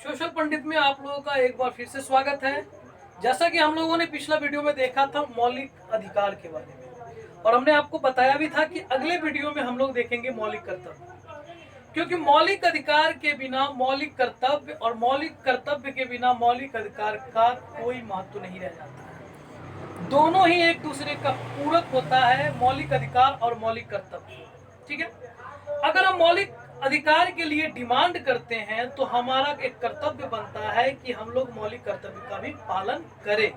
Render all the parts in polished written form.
Social पंडित में आप लोगों का एक बार फिर से स्वागत है। जैसा कि हम लोगों ने पिछला वीडियो में देखा था मौलिक अधिकार के बारे में, और हमने आपको बताया भी था कि अगले वीडियो में हम लोग देखेंगे मौलिक कर्तव्य, क्योंकि मौलिक अधिकार के बिना मौलिक कर्तव्य और मौलिक कर्तव्य के बिना मौलिक अधिकार का कोई महत्व नहीं रह जाता है। दोनों ही एक दूसरे का पूरक होता है, मौलिक अधिकार और मौलिक कर्तव्य। ठीक है, अगर हम मौलिक अधिकार के लिए डिमांड करते हैं तो हमारा एक कर्तव्य बनता है कि हम लोग मौलिक कर्तव्य का भी पालन करें,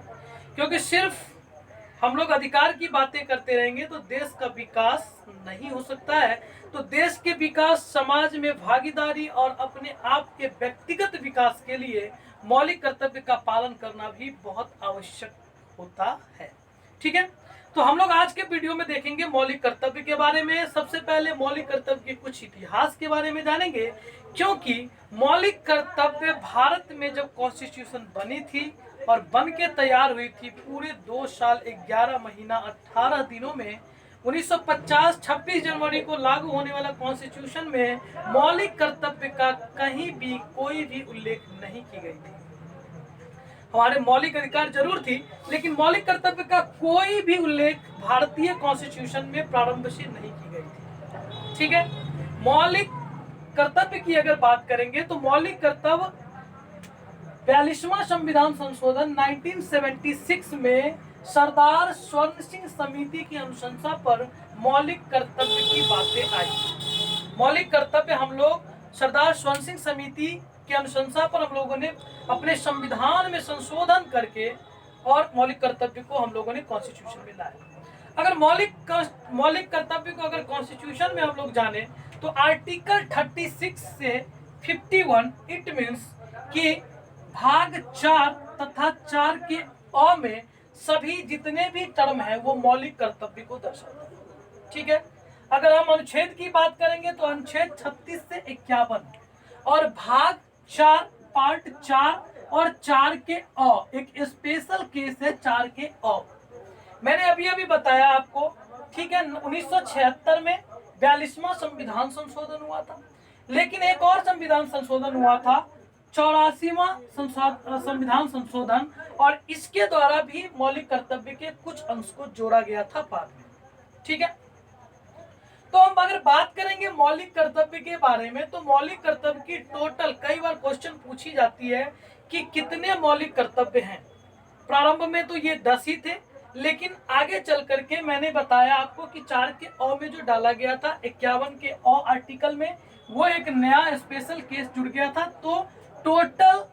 क्योंकि सिर्फ हम लोग अधिकार की बातें करते रहेंगे तो देश का विकास नहीं हो सकता है। तो देश के विकास, समाज में भागीदारी और अपने आप के व्यक्तिगत विकास के लिए मौलिक कर्तव्य का पालन करना भी बहुत आवश्यक होता है। ठीक है, तो हम लोग आज के वीडियो में देखेंगे मौलिक कर्तव्य के बारे में। सबसे पहले मौलिक कर्तव्य के कुछ इतिहास के बारे में जानेंगे, क्योंकि मौलिक कर्तव्य भारत में जब कॉन्स्टिट्यूशन बनी थी और बन के तैयार हुई थी, पूरे 2 साल 11 महीना 18 दिनों में 1950 26 जनवरी को लागू होने वाला कॉन्स्टिट्यूशन में मौलिक कर्तव्य का कहीं भी कोई भी उल्लेख नहीं की गई थी। हमारे मौलिक अधिकार जरूर थी, लेकिन मौलिक कर्तव्य का कोई भी उल्लेख भारतीय कॉन्स्टिट्यूशन में प्रारंभ से नहीं की गई थी। ठीक है, मौलिक कर्तव्य की अगर बात करेंगे तो मौलिक कर्तव्य 42वां संविधान संशोधन 1976 में सरदार स्वर्ण सिंह समिति की अनुशंसा पर मौलिक कर्तव्य की बातें आई। मौलिक कर्तव्य हम लोग सरदार स्वर्ण सिंह समिति की अनुशंसा पर हम लोगों ने अपने संविधान में संशोधन करके और मौलिक कर्तव्य को हम लोगों ने कॉन्स्टिट्यूशन में लाया। अगर मौलिक कर्तव्य को अगर कॉन्स्टिट्यूशन में हम लोग जाने तो आर्टिकल 36 से 51 इट मीन्स कि भाग 4 तथा 4 के अ में सभी जितने भी टर्म है वो मौलिक कर्तव्य को दर्शाता है। ठीक है, अगर हम अनुच्छेद की बात करेंगे तो अनुच्छेद 36 से 51 और भाग 4 पार्ट 4 और 4 के अ, एक स्पेशल केस है 4 के अ। मैंने अभी बताया आपको। ठीक है, 1976 में 42वां संविधान संशोधन हुआ था, लेकिन एक और संविधान संशोधन हुआ था 84वां संविधान संशोधन, और इसके द्वारा भी मौलिक कर्तव्य के कुछ अंश को जोड़ा गया था बाद में। ठीक है, तो हम अगर बात करेंगे मौलिक कर्तव्य के बारे में तो मौलिक कर्तव्य की टोटल कई बार क्वेश्चन पूछी जाती है कि कितने मौलिक कर्तव्य हैं। प्रारंभ में तो ये 10 ही थे, लेकिन आगे चल करके मैंने बताया आपको कि 4 के अ में जो डाला गया था 51 के अ आर्टिकल में, वो एक नया स्पेशल केस जुड़ गया था, तो टोटल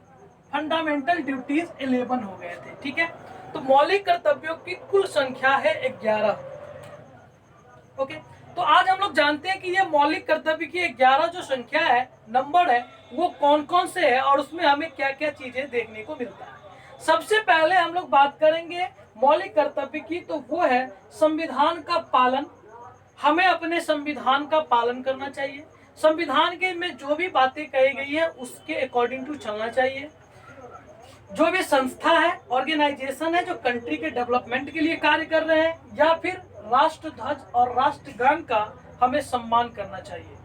फंडामेंटल ड्यूटीज 11 हो गए थे। ठीक है, तो मौलिक कर्तव्यों की कुल संख्या है 11। ओके, तो आज हम लोग जानते हैं कि ये मौलिक कर्तव्य की 11 जो संख्या है, नंबर है, वो कौन कौन से है और उसमें हमें क्या क्या चीजें देखने को मिलता है। सबसे पहले हम लोग बात करेंगे मौलिक कर्तव्य की, तो वो है संविधान का पालन। हमें अपने संविधान का पालन करना चाहिए। संविधान के में जो भी बातें कही गई है उसके अकॉर्डिंग टू चलना चाहिए। जो भी संस्था है, ऑर्गेनाइजेशन है जो कंट्री के डेवलपमेंट के लिए कार्य कर रहे हैं, या फिर राष्ट्र ध्वज और राष्ट्रगान का हमें सम्मान करना चाहिए।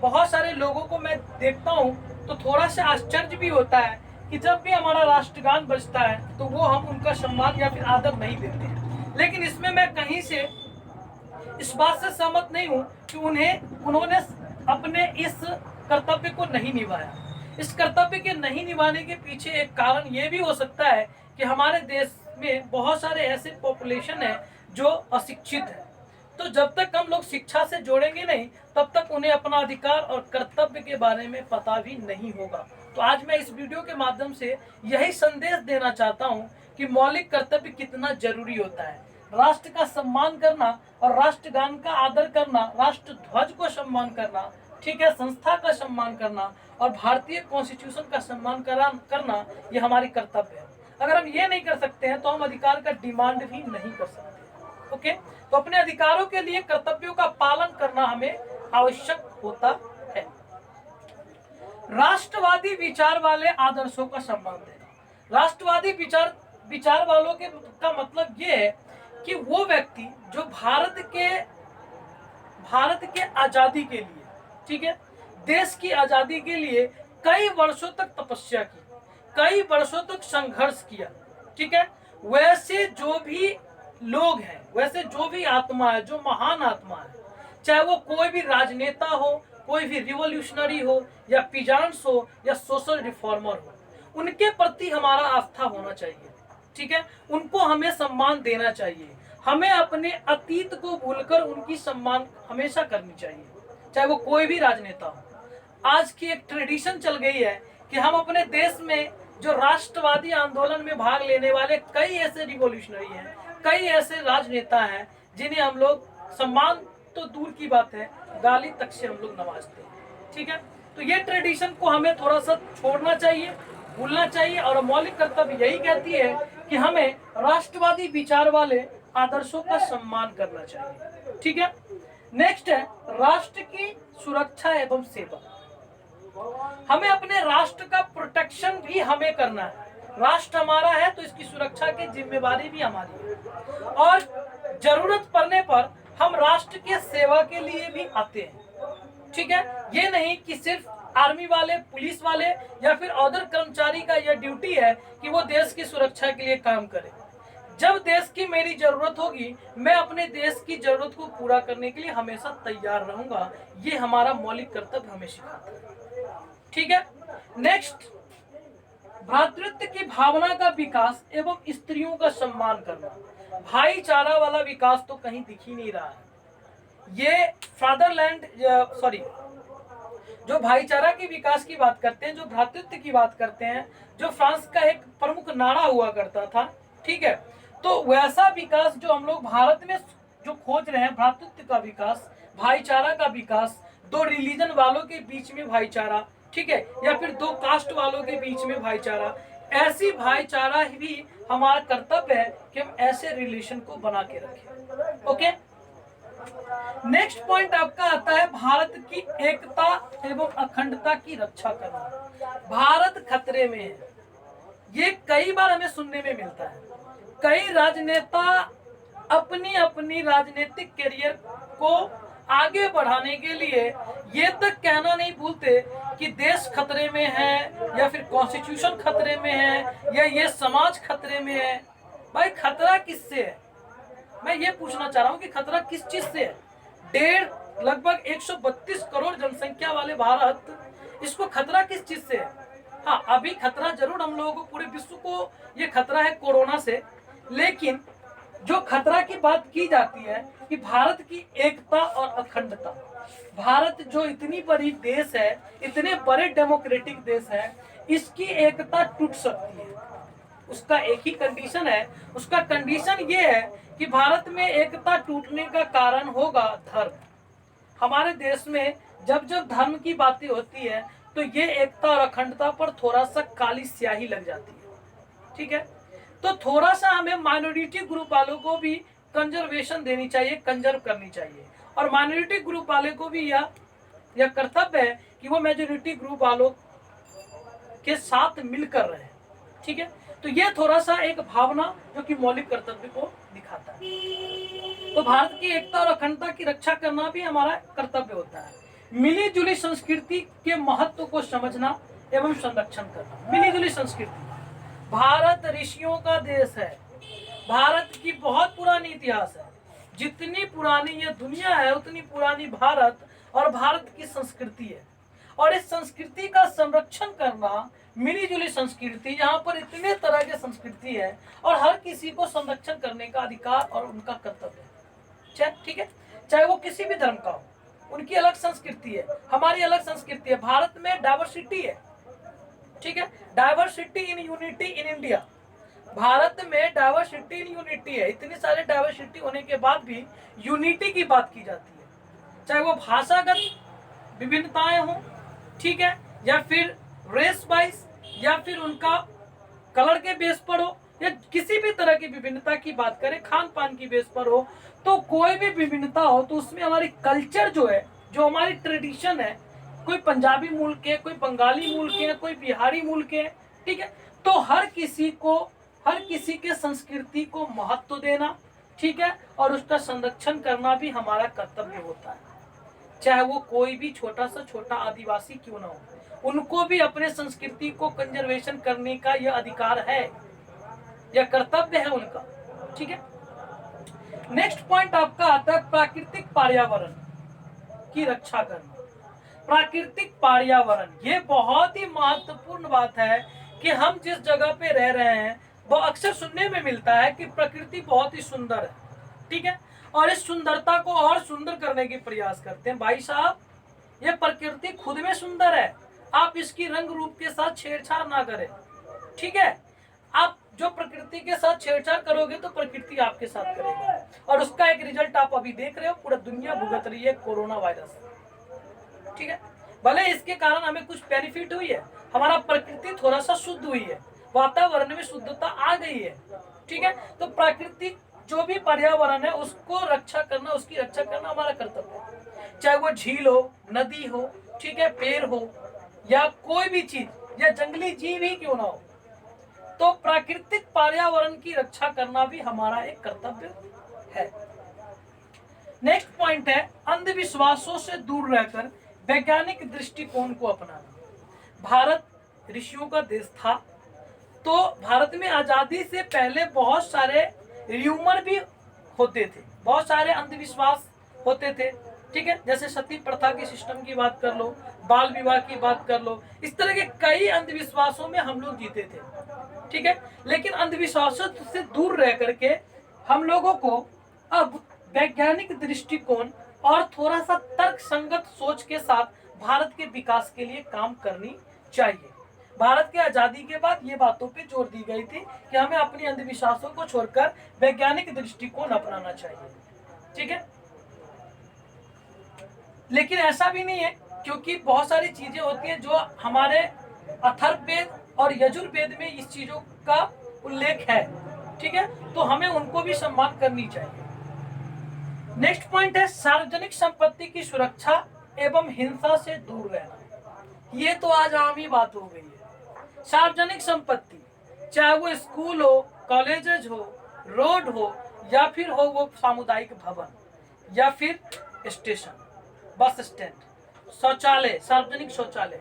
बहुत सारे लोगों को मैं देखता हूँ तो थोड़ा सा आश्चर्य भी होता है कि जब भी हमारा राष्ट्रगान बजता है तो वो हम उनका सम्मान या फिर आदर नहीं देते हैं। लेकिन इसमें मैं कहीं से इस बात से सहमत नहीं हूँ कि उन्होंने अपने इस कर्तव्य को नहीं निभाया। इस कर्तव्य के नहीं निभाने के पीछे एक कारण ये भी हो सकता है कि हमारे देश में बहुत सारे ऐसे पॉपुलेशन है जो अशिक्षित है। तो जब तक हम लोग शिक्षा से जोड़ेंगे नहीं, तब तक उन्हें अपना अधिकार और कर्तव्य के बारे में पता भी नहीं होगा। तो आज मैं इस वीडियो के माध्यम से यही संदेश देना चाहता हूँ कि मौलिक कर्तव्य कितना जरूरी होता है। राष्ट्र का सम्मान करना और राष्ट्रगान का आदर करना, राष्ट्र ध्वज को सम्मान करना, ठीक है, संस्था का सम्मान करना और भारतीय कॉन्स्टिट्यूशन का सम्मान करना, ये हमारी कर्तव्य है। अगर हम ये नहीं कर सकते हैं तो हम अधिकार का डिमांड भी नहीं कर सकते। ओके, तो अपने अधिकारों के लिए कर्तव्यों का पालन करना हमें आवश्यक होता है। राष्ट्रवादी विचार वाले आदर्शों का सम्मान देना। राष्ट्रवादी विचार वालों के का मतलब ये है कि वो व्यक्ति जो भारत के आजादी के लिए, ठीक है, देश की आजादी के लिए कई वर्षों तक तपस्या की, कई वर्षों तक संघर्ष किया, ठीक है। वैसे जो भी लोग हैं, वैसे जो भी आत्मा है, जो महान आत्मा है, चाहे वो कोई भी राजनेता हो, कोई भी रिवॉल्यूशनरी हो, या पीजांट्स हो, या सोशल रिफॉर्मर हो, उनके प्रति हमारा आस्था होना चाहिए, ठीक है। उनको हमें सम्मान देना चाहिए। हमें अपने अतीत को भूलकर उनकी सम्मान हमेशा करनी चाहिए, चाहे वो कोई भी राजनेता हो। आज की एक ट्रेडिशन चल गई है कि हम अपने देश में जो राष्ट्रवादी आंदोलन में भाग लेने वाले कई ऐसे रिवॉल्यूशनरी हैं, कई ऐसे राजनेता हैं, जिन्हें हम लोग सम्मान तो दूर की बात है, गाली तक से हम लोग नवाजते हैं, ठीक है। तो ये ट्रेडिशन को हमें थोड़ा सा छोड़ना चाहिए, भूलना चाहिए, और मौलिक कर्तव्य यही कहती है कि हमें राष्ट्रवादी विचार वाले आदर्शों का सम्मान करना चाहिए, ठीक है। नेक्स्ट है राष्ट्र की सुरक्षा एवं सेवा। हमें अपने राष्ट्र का प्रोटेक्शन भी हमें करना है। राष्ट्र हमारा है तो इसकी सुरक्षा की जिम्मेवारी भी हमारी है, और जरूरत पड़ने पर हम राष्ट्र के सेवा के लिए भी आते हैं, ठीक है। ये नहीं कि सिर्फ आर्मी वाले, पुलिस वाले या फिर अदर कर्मचारी का यह ड्यूटी है कि वो देश की सुरक्षा के लिए काम करे। जब देश की मेरी जरूरत होगी, मैं अपने देश की जरूरत को पूरा करने के लिए हमेशा तैयार रहूंगा। ये हमारा मौलिक कर्तव्य हमें सिखाता है, ठीक है। नेक्स्ट, भ्रातृत्व की भावना का विकास एवं स्त्रियों का सम्मान करना। भाईचारा वाला विकास तो कहीं दिख ही नहीं रहा है। ये फादरलैंड, सॉरी, जो भाईचारा के विकास की बात करते हैं, जो भ्रातृत्व की बात करते हैं, जो फ्रांस का एक प्रमुख नारा हुआ करता था, ठीक है। तो वैसा विकास जो हम लोग भारत में जो खोज रहे हैं, भ्रातृत्व का विकास, भाईचारा का विकास, दो रिलीजन वालों के बीच में भाईचारा, ठीक है, या फिर दो कास्ट वालों के बीच में भाईचारा, ऐसी भाईचारा भी हमारा कर्तव्य है कि हम ऐसे रिलेशन को बना के रखें, ओके। नेक्स्ट पॉइंट आपका आता है भारत की एकता एवं अखंडता की रक्षा करना। भारत खतरे में है, ये कई बार हमें सुनने में मिलता है। कई राजनेता अपनी अपनी राजनीतिक करियर को आगे बढ़ाने के लिए ये तक कहना नहीं भूलते कि देश खतरे में है, या फिर कॉन्स्टिट्यूशन खतरे में है, या ये समाज खतरे में है। भाई खतरा किससे है? मैं ये पूछना चाह रहा हूँ कि खतरा किस चीज से है? लगभग 132 करोड़ जनसंख्या वाले भारत, इसको खतरा किस चीज से है? हाँ, अभी खतरा जरूर हम लोगों को, पूरे विश्व को ये खतरा है कोरोना से, लेकिन जो खतरा की बात की जाती है कि भारत की एकता और अखंडता, भारत जो इतनी बड़ी देश है, इतने बड़े डेमोक्रेटिक देश है, इसकी एकता टूट सकती है। उसका एक ही कंडीशन है, उसका कंडीशन ये है कि भारत में एकता टूटने का कारण होगा धर्म। हमारे देश में जब जब धर्म की बातें होती है तो ये एकता और अखंडता पर थोड़ा सा काली स्याही लग जाती है, ठीक है। तो थोड़ा सा हमें माइनॉरिटी ग्रुप वालों को भी कंजर्वेशन देनी चाहिए, कंजर्व करनी चाहिए, और माइनॉरिटी ग्रुप वाले को भी यह कर्तव्य है कि वो मेजोरिटी ग्रुप वालों के साथ मिलकर रहे, ठीक है। तो ये थोड़ा सा एक भावना जो कि मौलिक कर्तव्य को दिखाता है। तो भारत की एकता और अखंडता की रक्षा करना भी हमारा कर्तव्य होता है। मिली जुली संस्कृति के महत्व को समझना एवं संरक्षण करना। मिली जुली संस्कृति, भारत ऋषियों का देश है, भारत की बहुत पुरानी इतिहास है। जितनी पुरानी ये दुनिया है उतनी पुरानी भारत और भारत की संस्कृति है, और इस संस्कृति का संरक्षण करना, मिली जुली संस्कृति, यहाँ पर इतने तरह के संस्कृति है और हर किसी को संरक्षण करने का अधिकार और उनका कर्तव्य है, ठीक है। चाहे वो किसी भी धर्म का हो, उनकी अलग संस्कृति है, हमारी अलग संस्कृति है। भारत में डाइवर्सिटी है, ठीक है, diversity in unity in India. Bharat में डाइवर्सिटी इन यूनिटी है। इतनी सारे डाइवर्सिटी होने के बाद भी यूनिटी की बात की जाती है, चाहे वो भाषागत विभिन्नताएं हों, ठीक है, या फिर रेस वाइज, या फिर उनका कलर के बेस पर हो, या किसी भी तरह की विभिन्नता की बात करें, खान पान की बेस पर हो, तो कोई भी विभिन्नता हो तो उसमें हमारी कल्चर जो है, जो हमारी ट्रेडिशन है, कोई पंजाबी मूल के, कोई बंगाली मूल के, कोई बिहारी मूल के, ठीक है, तो हर किसी के संस्कृति को महत्व देना, ठीक है, और उसका संरक्षण करना भी हमारा कर्तव्य होता है। चाहे वो कोई भी छोटा सा छोटा आदिवासी क्यों ना हो, उनको भी अपने संस्कृति को कंजर्वेशन करने का यह अधिकार है, यह कर्तव्य है उनका। ठीक है, नेक्स्ट पॉइंट आपका आता है प्राकृतिक पर्यावरण की रक्षा करना। प्राकृतिक पर्यावरण, ये बहुत ही महत्वपूर्ण बात है कि हम जिस जगह पे रह रहे हैं वो अक्सर सुनने में मिलता है कि प्रकृति बहुत ही सुंदर है, ठीक है, और इस सुंदरता को और सुंदर करने की प्रयास करते हैं। भाई साहब, ये प्रकृति खुद में सुंदर है, आप इसकी रंग रूप के साथ छेड़छाड़ ना करें। ठीक है, आप जो प्रकृति के साथ छेड़छाड़ करोगे तो प्रकृति आपके साथ करेगी, और उसका एक रिजल्ट आप अभी देख रहे हो, पूरा दुनिया भुगत रही है, कोरोना वायरस। ठीक है, भले इसके कारण हमें कुछ बेनिफिट हुई है, हमारा प्रकृति थोड़ा सा शुद्ध हुई है, वातावरण में शुद्धता आ गई है। ठीक है, तो प्राकृतिक जो भी पर्यावरण है उसको रक्षा करना, उसकी रक्षा करना हमारा कर्तव्य है, चाहे वो झील हो, नदी हो, ठीक है, पेड़ हो, या कोई भी चीज, या जंगली जीव ही क्यों ना हो, तो प्राकृतिक पर्यावरण की रक्षा करना भी हमारा एक कर्तव्य है। नेक्स्ट पॉइंट है अंधविश्वासों से दूर रहकर वैज्ञानिक दृष्टिकोण को अपनाना। भारत ऋषियों का देश था, तो भारत में आजादी से पहले बहुत सारे र्यूमर भी होते थे, बहुत सारे अंधविश्वास होते थे। ठीक है, जैसे सती प्रथा के सिस्टम की बात कर लो, बाल विवाह की बात कर लो, इस तरह के कई अंधविश्वासों में हम लोग जीते थे। ठीक है, लेकिन अंधविश्वासों से दूर रह करके हम लोगों को अब वैज्ञानिक दृष्टिकोण और थोड़ा सा तर्क संगत सोच के साथ भारत के विकास के लिए काम करनी चाहिए। भारत की आजादी के बाद ये बातों पे जोर दी गई थी कि हमें अपनी अंधविश्वासों को छोड़कर वैज्ञानिक दृष्टिकोण अपनाना चाहिए। ठीक है, लेकिन ऐसा भी नहीं है, क्योंकि बहुत सारी चीजें होती हैं जो हमारे अथर्ववेद और यजुर्वेद में इस चीजों का उल्लेख है। ठीक है, तो हमें उनको भी सम्मान करनी चाहिए। नेक्स्ट पॉइंट है सार्वजनिक संपत्ति की सुरक्षा एवं हिंसा से दूर रहना। ये तो आज आम ही बात हो गई है। सार्वजनिक संपत्ति, चाहे वो स्कूल हो, कॉलेजेज हो, रोड हो, या फिर हो वो सामुदायिक भवन, या फिर स्टेशन, बस स्टैंड, शौचालय, सार्वजनिक शौचालय,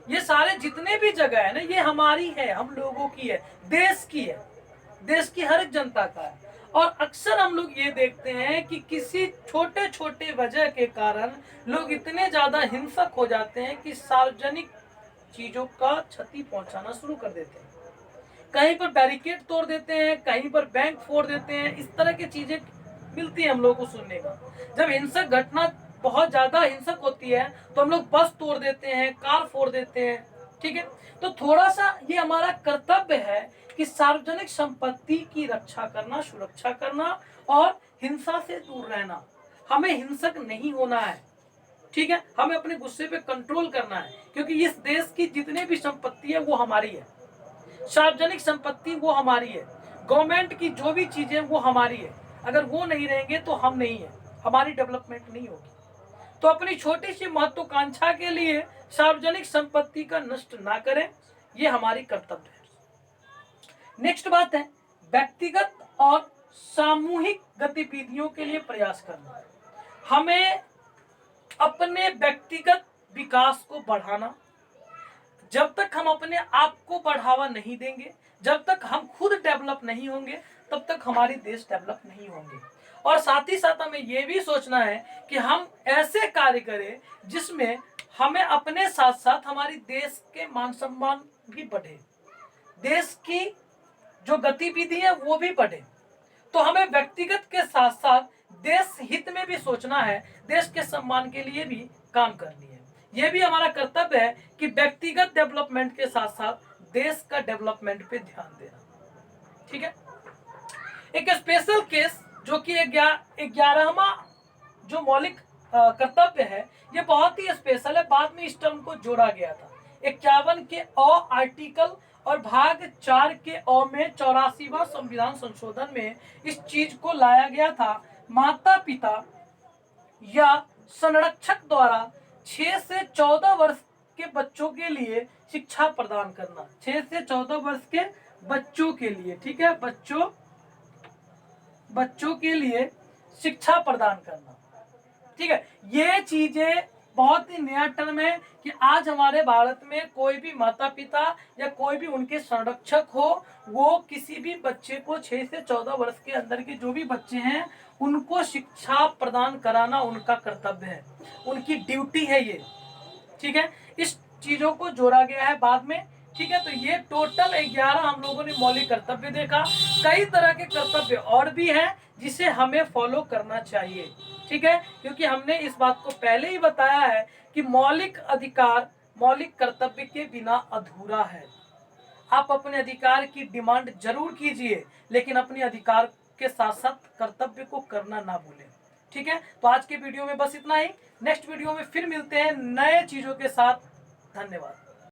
ये सारे जितने भी जगह है ना, ये हमारी है, हम लोगों की है, देश की है, देश की हर एक जनता का है। और अक्सर हम लोग ये देखते हैं कि किसी छोटे छोटे वजह के कारण लोग इतने ज्यादा हिंसक हो जाते हैं कि सार्वजनिक चीजों का क्षति पहुंचाना शुरू कर देते हैं। कहीं पर बैरिकेड तोड़ देते हैं, कहीं पर बैंक फोड़ देते हैं, इस तरह की चीजें मिलती है हम लोगों को सुनने का। जब हिंसक घटना बहुत ज्यादा हिंसक होती है तो हम लोग बस तोड़ देते हैं, कार फोड़ देते हैं। ठीक है, तो थोड़ा सा ये हमारा कर्तव्य है कि सार्वजनिक संपत्ति की रक्षा करना, सुरक्षा करना और हिंसा से दूर रहना। हमें हिंसक नहीं होना है। ठीक है, हमें अपने गुस्से पे कंट्रोल करना है, क्योंकि इस देश की जितने भी संपत्ति है वो हमारी है, सार्वजनिक संपत्ति वो हमारी है, गवर्नमेंट की जो भी चीजें वो हमारी है। अगर वो नहीं रहेंगे तो हम नहीं है, हमारी डेवलपमेंट नहीं होगी। तो अपनी छोटी सी महत्वाकांक्षा के लिए सार्वजनिक संपत्ति का नष्ट ना करें, ये हमारी कर्तव्य है। नेक्स्ट बात है व्यक्तिगत और सामूहिक गतिविधियों के लिए प्रयास करना। हमें अपने व्यक्तिगत विकास को बढ़ाना, जब तक हम अपने आप को बढ़ावा नहीं देंगे, जब तक हम खुद डेवलप नहीं होंगे, तब तक हमारी देश डेवलप नहीं होंगे। और साथ ही साथ हमें यह भी सोचना है कि हम ऐसे कार्य करें जिसमें हमें अपने साथ साथ हमारी देश के मान सम्मान भी बढ़े, देश की जो गतिविधि है वो भी बढ़े। तो हमें व्यक्तिगत के साथ साथ देश हित में भी सोचना है, देश के सम्मान के लिए भी काम करनी है। यह भी हमारा कर्तव्य है कि व्यक्तिगत डेवलपमेंट के साथ साथ देश का डेवलपमेंट पे ध्यान देना। ठीक है, एक स्पेशल केस जो कि 11वां जो मौलिक कर्तव्य है, ये बहुत ही स्पेशल है, बाद में इस टर्म को जोड़ा गया था। 51 के आर्टिकल और भाग 4 के में 84वां संविधान संशोधन में इस चीज को लाया गया था। माता पिता या संरक्षक द्वारा 6 से 14 वर्ष के बच्चों के लिए शिक्षा प्रदान करना, 6 से 14 वर्ष के बच्चों के लिए। ठीक है, बच्चों के लिए शिक्षा प्रदान करना। ठीक है, ये चीजें बहुत ही नया टर्म है कि आज हमारे भारत में कोई भी माता पिता या कोई भी उनके संरक्षक हो, वो किसी भी बच्चे को 6 से 14 वर्ष के अंदर के जो भी बच्चे हैं उनको शिक्षा प्रदान कराना उनका कर्तव्य है, उनकी ड्यूटी है ये। ठीक है, इस चीजों को जोड़ा गया है बाद में। ठीक है, तो ये टोटल 11 हम लोगों ने मौलिक कर्तव्य देखा। कई तरह के कर्तव्य और भी हैं जिसे हमें फॉलो करना चाहिए। ठीक है, क्योंकि हमने इस बात को पहले ही बताया है कि मौलिक अधिकार मौलिक कर्तव्य के बिना अधूरा है। आप अपने अधिकार की डिमांड जरूर कीजिए, लेकिन अपने अधिकार के साथ साथ कर्तव्य को करना ना भूलें। ठीक है, तो आज के वीडियो में बस इतना ही। नेक्स्ट वीडियो में फिर मिलते हैं नए चीजों के साथ। धन्यवाद।